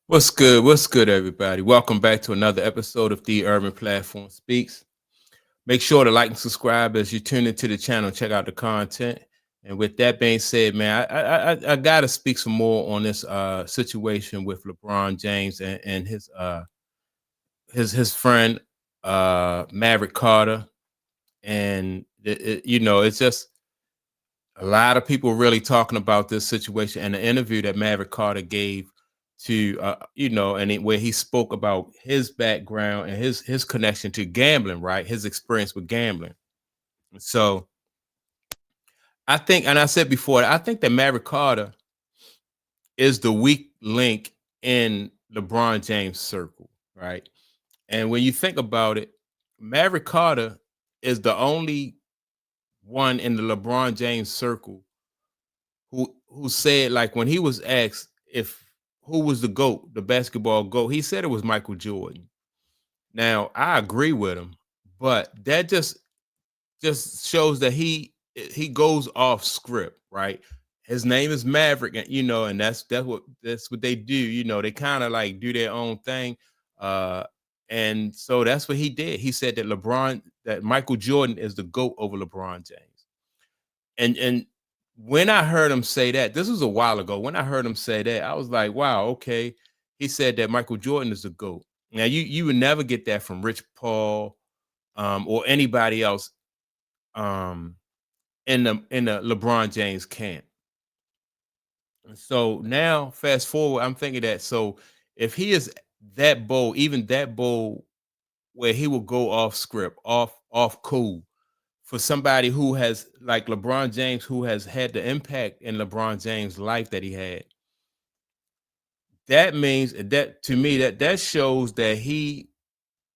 What's good? What's good, everybody? Welcome back to another episode of The Urban Platform Speaks. Make sure to like and subscribe as you tune into the channel. Check out the content. And with that being said, man, I gotta speak some more on this situation with LeBron James and his friend Maverick Carter. And it's just a lot of people really talking about this situation and the interview that Maverick Carter gave to where he spoke about his background and his connection to gambling, right? His experience with gambling. So I think, and I said before, I think that Maverick Carter is the weak link in LeBron James' circle, right? And when you think about it, Maverick Carter is the only one in the LeBron James circle who said, like, when he was asked if who was the GOAT, the basketball GOAT, he said it was Michael Jordan. Now, I agree with him, but that just shows that he goes off script, right? His name is Maverick, and and that's what they do. They kind of like do their own thing. And so that's what he did. He said that Michael Jordan is the GOAT over LeBron James. And when I heard him say that, this was a while ago. When I heard him say that, I was like, wow, okay. He said that Michael Jordan is the GOAT. Now you would never get that from Rich Paul or anybody else in the LeBron James camp. And so now fast forward, I'm thinking that, so if he is that bold, even that bold, where he will go off script, off cool, for somebody who has, like LeBron James, who has had the impact in LeBron James' life that he had, that means that, to me, that shows that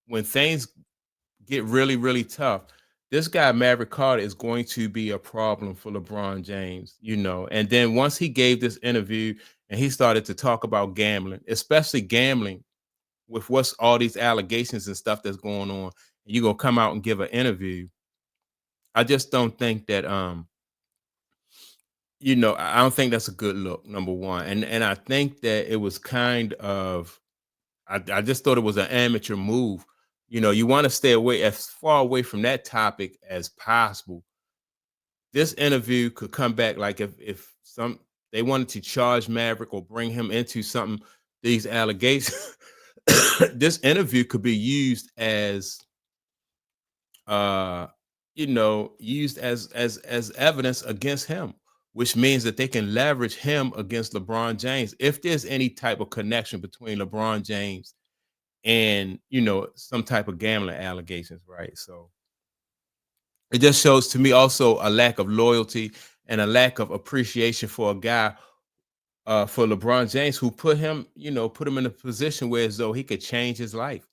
when things get really, really tough, this guy Maverick Carter is going to be a problem for LeBron James, And then once he gave this interview and he started to talk about gambling, especially gambling with what's all these allegations and stuff that's going on, and you're gonna come out and give an interview. I just don't think that I don't think that's a good look, number one. And I think that it was kind of, I just thought it was an amateur move. You want to stay away, as far away from that topic as possible. This interview could come back, like, if they wanted to charge Maverick or bring him into something, these allegations, this interview could be used as uh used as evidence against him, which means that they can leverage him against LeBron James if there's any type of connection between LeBron James and some type of gambling allegations, right? So it just shows to me also a lack of loyalty and a lack of appreciation for a guy, for LeBron James, who put him in a position where, as though he could change his life,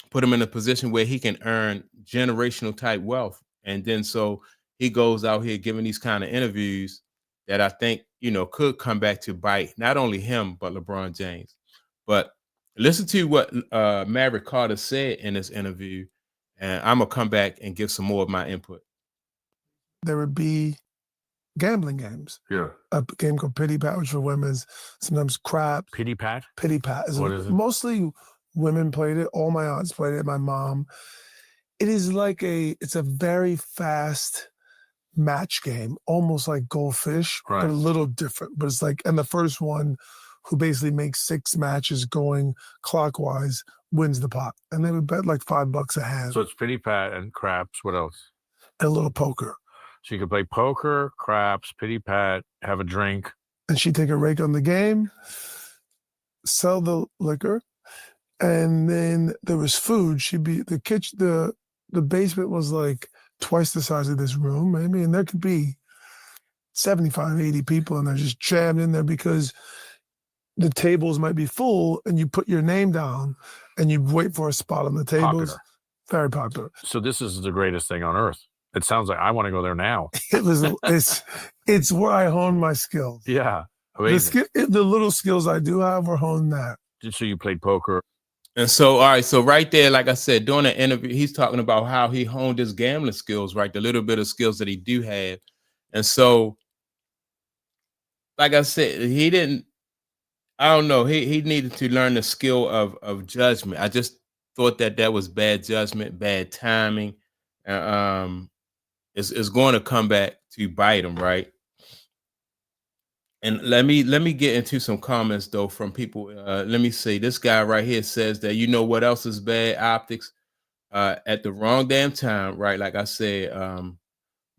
put him in a position where he can earn generational type wealth. And then so he goes out here giving these kind of interviews that I think, could come back to bite not only him, but LeBron James. But listen to what Maverick Carter said in this interview, and I'm going to come back and give some more of my input. There would be gambling games. Yeah. A game called Pity Pat, which for women's, sometimes crap. Pity Pat? Pity Pat. What is it? Mostly women played it. All my aunts played it. My mom. It is like it's a very fast match game, almost like Goldfish, Right. but a little different. But it's like, and the first one, who basically makes 6 matches going clockwise, wins the pot. And they would bet like $5 a hand. So it's Pity Pat and craps. What else? And a little poker. So you could play poker, craps, Pity Pat, have a drink. And she'd take a rake on the game, sell the liquor, and then there was food. She'd be the kitchen. The basement was like twice the size of this room, maybe, and there could be 75, 80 people in there just jammed in there because the tables might be full, and you put your name down, and you wait for a spot on the tables. Popular. Very popular. So this is the greatest thing on earth. It sounds like I want to go there now. It's where I hone my skills. Yeah. Amazing. The little skills I do have were honed there. So you played poker. And so, all right, so right there, like I said, during the interview, he's talking about how he honed his gambling skills, right? The little bit of skills that he do have. And so, like I said, I don't know. He needed to learn the skill of judgment. I just thought that was bad judgment, bad timing. Uh, um, it's going to come back to bite him, right? And let me get into some comments though from people. Let me see. This guy right here says that, you know what else is bad optics? At the wrong damn time, right? Like I said,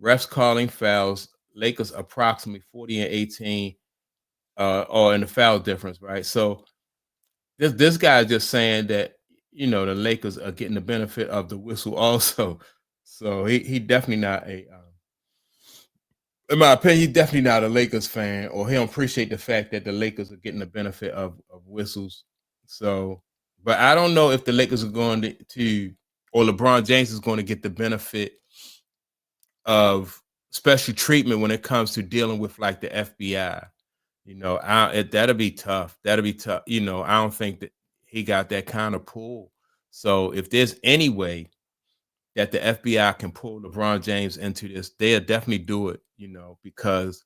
refs calling fouls. Lakers approximately 40 and 18, or in the foul difference, right? So this guy is just saying that, you know, the Lakers are getting the benefit of the whistle also. So he definitely not a in my opinion, he's definitely not a Lakers fan, or he don't appreciate the fact that the Lakers are getting the benefit of whistles. So, but I don't know if the Lakers are going to or LeBron James is going to get the benefit of special treatment when it comes to dealing with like the FBI. You know, that'll be tough. That'll be tough. You know, I don't think that he got that kind of pull. So if there's any way that the FBI can pull LeBron James into this, they'll definitely do it, you know, because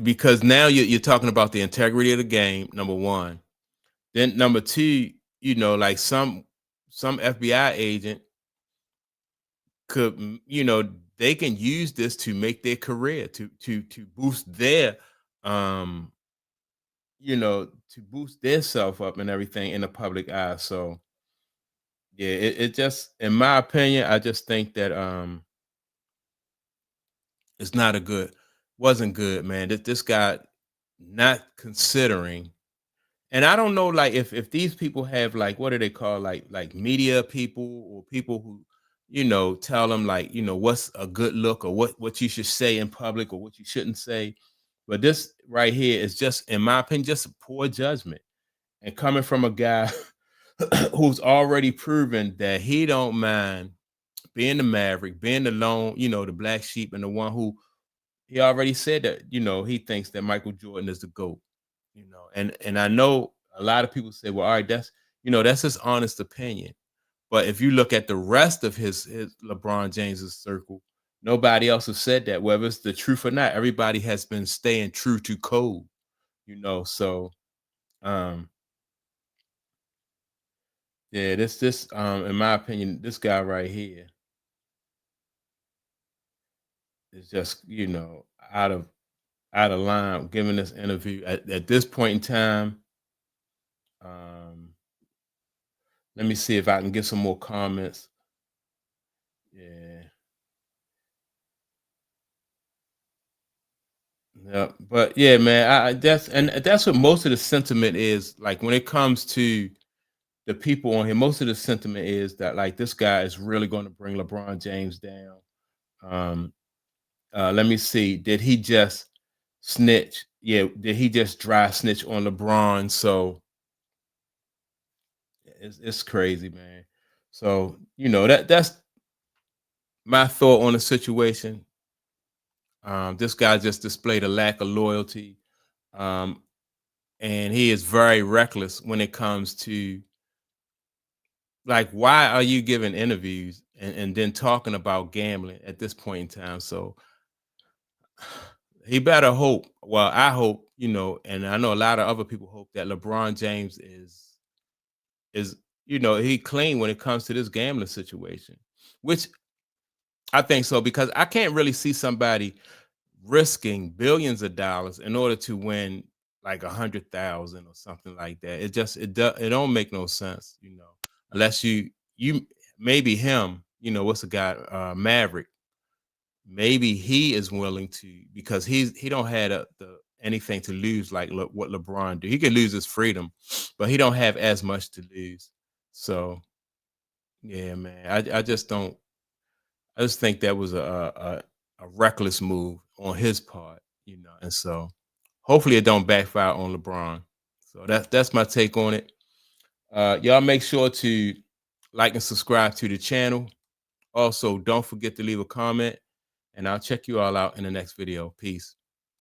because now you're talking about the integrity of the game, number one. Then number two, you know, like some FBI agent could, you know, they can use this to make their career, to boost their you know, to boost their self up and everything in the public eye. So yeah, it just, in my opinion, I just think that it's not a good, wasn't good, man. This guy not considering, and I don't know, like if these people have like, what do they call, like media people, or people who, you know, tell them like, you know, what's a good look, or what you should say in public or what you shouldn't say. But this right here is just, in my opinion, just a poor judgment, and coming from a guy who's already proven that he don't mind being the Maverick, being the lone, you know, the black sheep, and the one who, he already said that, you know, he thinks that Michael Jordan is the GOAT, you know, and I know a lot of people say, well, all right, that's, you know, that's his honest opinion. But if you look at the rest of his LeBron James's circle, nobody else has said that, whether it's the truth or not. Everybody has been staying true to code, you know. So um yeah, this in my opinion, this guy right here is just, you know, out of line giving this interview at this point in time. Um, let me see if I can get some more comments. Yeah, yeah, but yeah, man, that's what most of the sentiment is. Like when it comes to the people on here, most of the sentiment is that like this guy is really going to bring LeBron James down. Um, let me see. Did he just snitch? Yeah, did he just dry snitch on LeBron? So it's crazy, man. So you know that's my thought on the situation. This guy just displayed a lack of loyalty, um, and he is very reckless when it comes to, like, why are you giving interviews and then talking about gambling at this point in time? So he better hope. Well, I hope, you know, and I know a lot of other people hope that LeBron James is, you know, he clean when it comes to this gambling situation, which I think so, because I can't really see somebody risking billions of dollars in order to win like 100,000 or something like that. It don't make no sense, you know, unless you maybe him, you know, what's the guy, Maverick, maybe he is willing to, because he don't have the anything to lose like what LeBron do. He could lose his freedom, but he don't have as much to lose. So yeah, man, I just don't. I just think that was a reckless move on his part, you know, and so hopefully it don't backfire on LeBron. So that's my take on it. Y'all make sure to like and subscribe to the channel. Also, don't forget to leave a comment, and I'll check you all out in the next video. Peace.